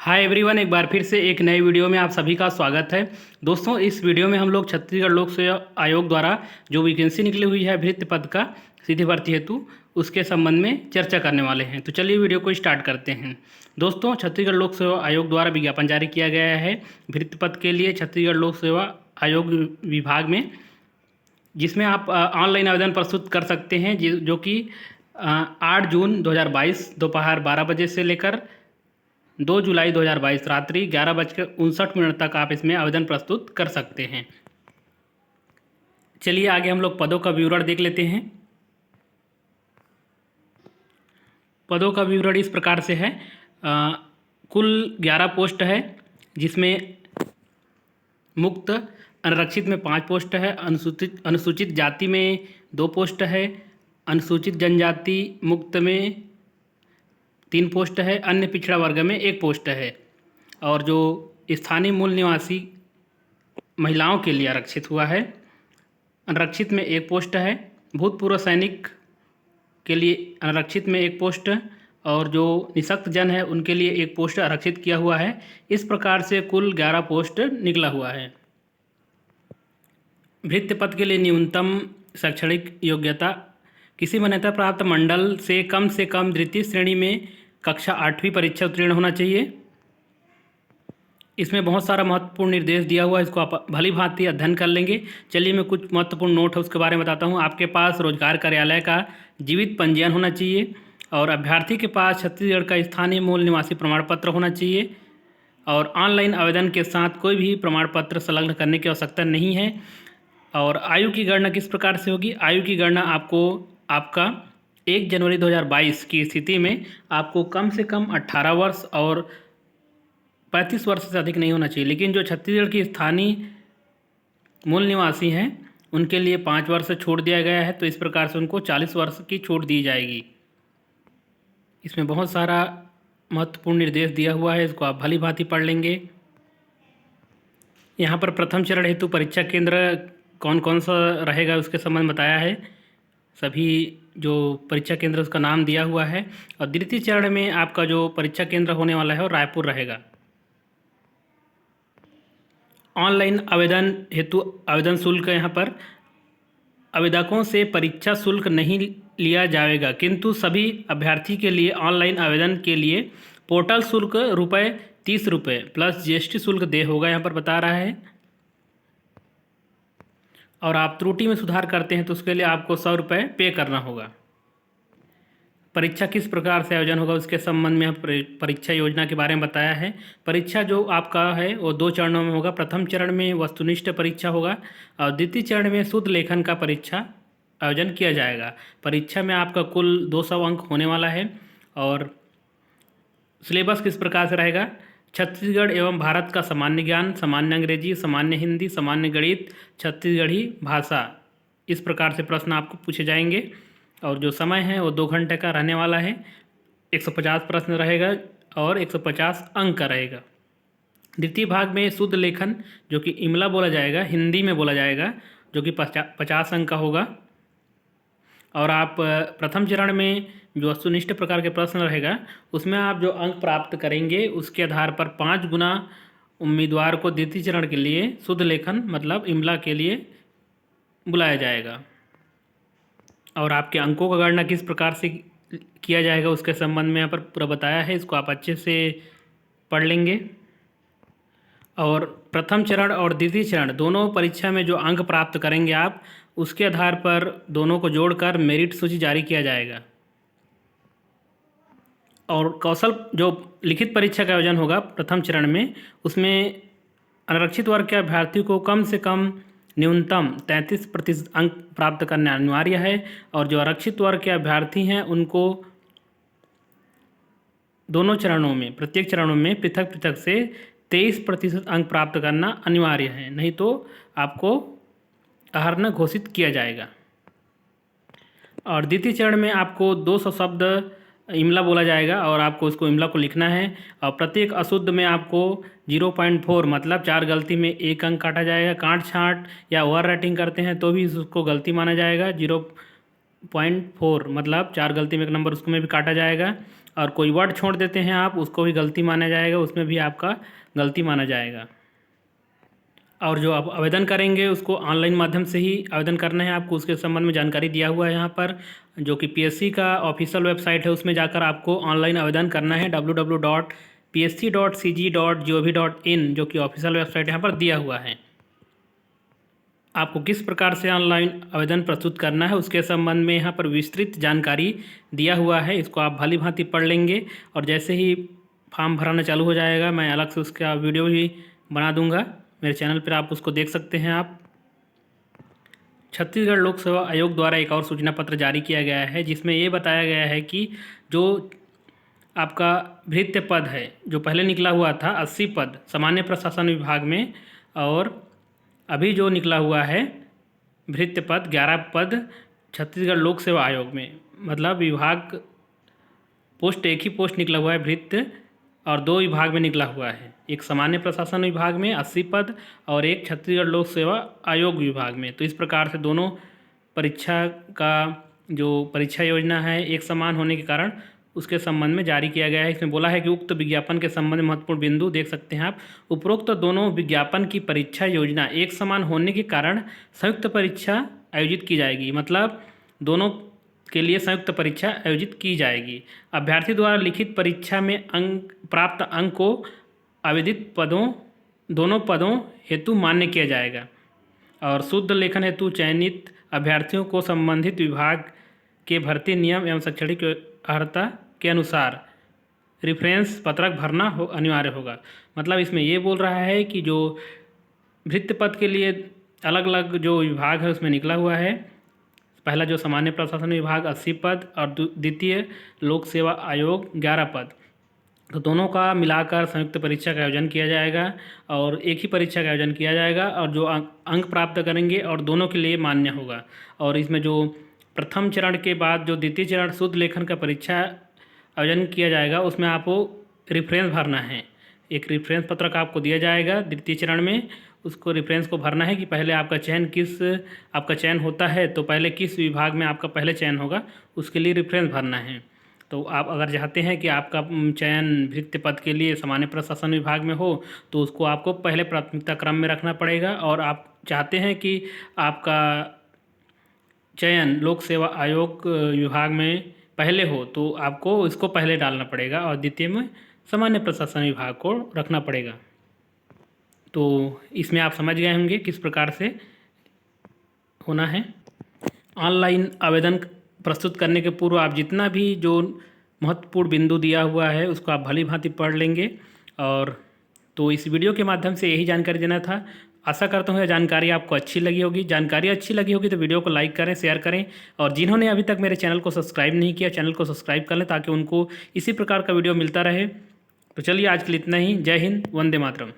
Hi everyone, एक बार फिर से एक नए वीडियो में आप सभी का स्वागत है। दोस्तों, इस वीडियो में हम लोग छत्तीसगढ़ लोक सेवा आयोग द्वारा जो वैकेंसी निकली हुई है भृत्य पद का सीधी भर्ती हेतु, उसके संबंध में चर्चा करने वाले हैं। तो चलिए वीडियो को स्टार्ट करते हैं। दोस्तों, छत्तीसगढ़ लोक सेवा आयोग द्वारा विज्ञापन जारी किया गया है भृत्य पद के लिए छत्तीसगढ़ लोक सेवा आयोग विभाग में, जिसमें आप ऑनलाइन आवेदन प्रस्तुत कर सकते हैं, जो कि 8 जून 2022 दोपहर 12 बजे से लेकर 2 जुलाई 2022 रात्रि 11:59 तक आप इसमें आवेदन प्रस्तुत कर सकते हैं। चलिए आगे हम लोग पदों का विवरण देख लेते हैं। पदों का विवरण इस प्रकार से है। कुल 11 पोस्ट है, जिसमें मुक्त अनारक्षित में 5 पोस्ट है, अनुसूचित जाति में 2 पोस्ट है, अनुसूचित जनजाति मुक्त में 3 पोस्ट है, अन्य पिछड़ा वर्ग में 1 पोस्ट है, और जो स्थानीय मूल निवासी महिलाओं के लिए आरक्षित हुआ है, अनारक्षित में 1 पोस्ट है, भूतपूर्व सैनिक के लिए अनारक्षित में 1 पोस्ट, और जो निःशक्त जन है उनके लिए 1 पोस्ट आरक्षित किया हुआ है। इस प्रकार से कुल 11 पोस्ट निकला हुआ है। भृत्य पद के लिए न्यूनतम शैक्षणिक योग्यता किसी मान्यता प्राप्त मंडल से कम द्वितीय श्रेणी में कक्षा 8वीं परीक्षा उत्तीर्ण होना चाहिए। इसमें बहुत सारा महत्वपूर्ण निर्देश दिया हुआ है, इसको आप भली भांति अध्ययन कर लेंगे। चलिए मैं कुछ महत्वपूर्ण नोट है उसके बारे में बताता हूँ। आपके पास रोजगार कार्यालय का जीवित पंजीयन होना चाहिए, और अभ्यर्थी के पास छत्तीसगढ़ का स्थानीय मूल निवासी प्रमाण पत्र होना चाहिए, और ऑनलाइन आवेदन के साथ कोई भी प्रमाण पत्र संलग्न करने की आवश्यकता नहीं है। और आयु की गणना किस प्रकार से होगी? आयु की गणना आपको आपका 1 जनवरी 2022 की स्थिति में आपको कम से कम 18 वर्ष और 35 वर्ष से अधिक नहीं होना चाहिए। लेकिन जो छत्तीसगढ़ की स्थानीय मूल निवासी हैं उनके लिए 5 वर्ष छूट दिया गया है, तो इस प्रकार से उनको 40 वर्ष की छूट दी जाएगी। इसमें बहुत सारा महत्वपूर्ण निर्देश दिया हुआ है, इसको आप भली भांति पढ़ लेंगे। यहाँ पर प्रथम चरण हेतु परीक्षा केंद्र कौन कौन सा रहेगा उसके संबंध बताया है। सभी जो परीक्षा केंद्र उसका नाम दिया हुआ है, और द्वितीय चरण में आपका जो परीक्षा केंद्र होने वाला है वो रायपुर रहेगा। ऑनलाइन आवेदन हेतु आवेदन शुल्क, यहाँ पर आवेदकों से परीक्षा शुल्क नहीं लिया जाएगा, किंतु सभी अभ्यर्थी के लिए ऑनलाइन आवेदन के लिए पोर्टल शुल्क ₹30 प्लस GST शुल्क देय होगा, यहाँ पर बता रहा है। और आप त्रुटि में सुधार करते हैं तो उसके लिए आपको ₹100 पे करना होगा। परीक्षा किस प्रकार से आयोजन होगा उसके संबंध में परीक्षा योजना के बारे में बताया है। परीक्षा जो आपका है वो 2 चरणों में होगा। प्रथम चरण में वस्तुनिष्ठ परीक्षा होगा, और द्वितीय चरण में शुद्ध लेखन का परीक्षा आयोजन किया जाएगा। परीक्षा में आपका कुल 200 अंक होने वाला है। और सिलेबस किस प्रकार से रहेगा? छत्तीसगढ़ एवं भारत का सामान्य ज्ञान, सामान्य अंग्रेजी, सामान्य हिंदी, सामान्य गणित, छत्तीसगढ़ी भाषा, इस प्रकार से प्रश्न आपको पूछे जाएंगे। और जो समय है वो 2 घंटे का रहने वाला है। 150 प्रश्न रहेगा और 150 अंक का रहेगा। द्वितीय भाग में शुद्ध लेखन, जो कि इमला बोला जाएगा, हिंदी में बोला जाएगा, जो कि 50 अंक का होगा। और आप प्रथम चरण में जो वस्तुनिष्ठ प्रकार के प्रश्न रहेगा उसमें आप जो अंक प्राप्त करेंगे उसके आधार पर 5 गुना उम्मीदवार को द्वितीय चरण के लिए शुद्ध लेखन मतलब इमला के लिए बुलाया जाएगा। और आपके अंकों का गणना किस प्रकार से किया जाएगा उसके संबंध में यहाँ पर पूरा बताया है, इसको आप अच्छे से पढ़ लेंगे। और प्रथम चरण और द्वितीय चरण दोनों परीक्षा में जो अंक प्राप्त करेंगे आप, उसके आधार पर दोनों को जोड़कर मेरिट सूची जारी किया जाएगा। और कौशल जो लिखित परीक्षा का आयोजन होगा प्रथम चरण में, उसमें अनारक्षित वर्ग के अभ्यर्थी को कम से कम न्यूनतम 33% अंक प्राप्त करना अनिवार्य है, और जो आरक्षित वर्ग के अभ्यर्थी हैं उनको दोनों चरणों में, प्रत्येक चरणों में पृथक पृथक से 23% अंक प्राप्त करना अनिवार्य है, नहीं तो आपको अहर्न घोषित किया जाएगा। और द्वितीय चरण में आपको 200 शब्द इमला बोला जाएगा, और आपको उसको इमला को लिखना है। और प्रत्येक अशुद्ध में आपको 0.4 मतलब 4 गलती में 1 अंक काटा जाएगा। काट छाँट या ओवर राइटिंग करते हैं तो भी उसको गलती माना जाएगा। 0.4 मतलब 4 गलती में 1 नंबर उसको में भी काटा जाएगा। और कोई वर्ड छोड़ देते हैं आप, उसको भी गलती माना जाएगा, उसमें भी आपका गलती माना जाएगा। और जो आप आवेदन करेंगे उसको ऑनलाइन माध्यम से ही आवेदन करना है आपको, उसके संबंध में जानकारी दिया हुआ है यहाँ पर, जो कि पीएससी का ऑफिशियल वेबसाइट है, उसमें जाकर आपको ऑनलाइन आवेदन करना है www.psc.cg.gov.in, जो कि ऑफिशियल वेबसाइट यहाँ पर दिया हुआ है। आपको किस प्रकार से ऑनलाइन आवेदन प्रस्तुत करना है उसके संबंध में यहाँ पर विस्तृत जानकारी दिया हुआ है, इसको आप भली भांति पढ़ लेंगे। और जैसे ही फॉर्म भराना चालू हो जाएगा मैं अलग से उसका वीडियो भी बना दूंगा मेरे चैनल पर, आप उसको देख सकते हैं। आप छत्तीसगढ़ लोक सेवा आयोग द्वारा एक और सूचना पत्र जारी किया गया है, जिसमें ये बताया गया है कि जो आपका भृत्य पद है जो पहले निकला हुआ था 80 पद सामान्य प्रशासन विभाग में, और अभी जो निकला हुआ है भृत्य पद 11 पद छत्तीसगढ़ लोक सेवा आयोग में, मतलब विभाग पोस्ट एक ही पोस्ट निकला हुआ है भृत्य, और 2 विभाग में निकला हुआ है, एक सामान्य प्रशासन विभाग में 80 पद और एक छत्तीसगढ़ लोक सेवा आयोग विभाग में। तो इस प्रकार से दोनों परीक्षा का जो परीक्षा योजना है एक समान होने के कारण उसके संबंध में जारी किया गया है। इसमें बोला है कि उक्त विज्ञापन के संबंध में महत्वपूर्ण बिंदु देख सकते हैं आप। उपरोक्त दोनों विज्ञापन की परीक्षा योजना एक समान होने के कारण संयुक्त परीक्षा आयोजित की जाएगी, मतलब दोनों के लिए संयुक्त परीक्षा आयोजित की जाएगी। अभ्यर्थी द्वारा लिखित परीक्षा में प्राप्त अंक को आवेदित दोनों पदों हेतु मान्य किया जाएगा, और शुद्ध लेखन हेतु चयनित अभ्यर्थियों को संबंधित विभाग के भर्ती नियम एवं शैक्षणिक अर्हता के अनुसार रेफरेंस पत्रक भरना अनिवार्य होगा। मतलब इसमें ये बोल रहा है कि जो भृत्य पद के लिए अलग अलग जो विभाग है उसमें निकला हुआ है, पहला जो सामान्य प्रशासन विभाग 80 पद और द्वितीय लोक सेवा आयोग 11 पद, तो दोनों का मिलाकर संयुक्त परीक्षा का आयोजन किया जाएगा और एक ही परीक्षा का आयोजन किया जाएगा, और जो अंक प्राप्त करेंगे और दोनों के लिए मान्य होगा। और इसमें जो प्रथम चरण के बाद जो द्वितीय चरण शुद्ध लेखन का परीक्षा आयोजन किया जाएगा उसमें आपको रेफरेंस भरना है, एक रेफरेंस पत्रक आपको दिया जाएगा द्वितीय चरण में, उसको रेफरेंस को भरना है कि पहले आपका चयन होता है तो पहले किस विभाग में आपका पहले चयन होगा, उसके लिए रेफरेंस भरना है। तो आप अगर चाहते हैं कि आपका चयन भृत्य पद के लिए सामान्य प्रशासन विभाग में हो तो उसको आपको पहले प्राथमिकता क्रम में रखना पड़ेगा, और आप चाहते हैं कि आपका चयन लोक सेवा आयोग विभाग में पहले हो तो आपको इसको पहले डालना पड़ेगा और द्वितीय में सामान्य प्रशासन विभाग को रखना पड़ेगा। तो इसमें आप समझ गए होंगे किस प्रकार से होना है। ऑनलाइन आवेदन प्रस्तुत करने के पूर्व आप जितना भी जो महत्वपूर्ण बिंदु दिया हुआ है उसको आप भली भांति पढ़ लेंगे। और तो इस वीडियो के माध्यम से यही जानकारी देना था। आशा करता हूँ यह जानकारी आपको अच्छी लगी होगी। जानकारी अच्छी लगी होगी तो वीडियो को लाइक करें, शेयर करें, और जिन्होंने अभी तक मेरे चैनल को सब्सक्राइब नहीं किया चैनल को सब्सक्राइब कर लें ताकि उनको इसी प्रकार का वीडियो मिलता रहे। तो चलिए आज के लिए इतना ही। जय हिंद, वंदे मातरम।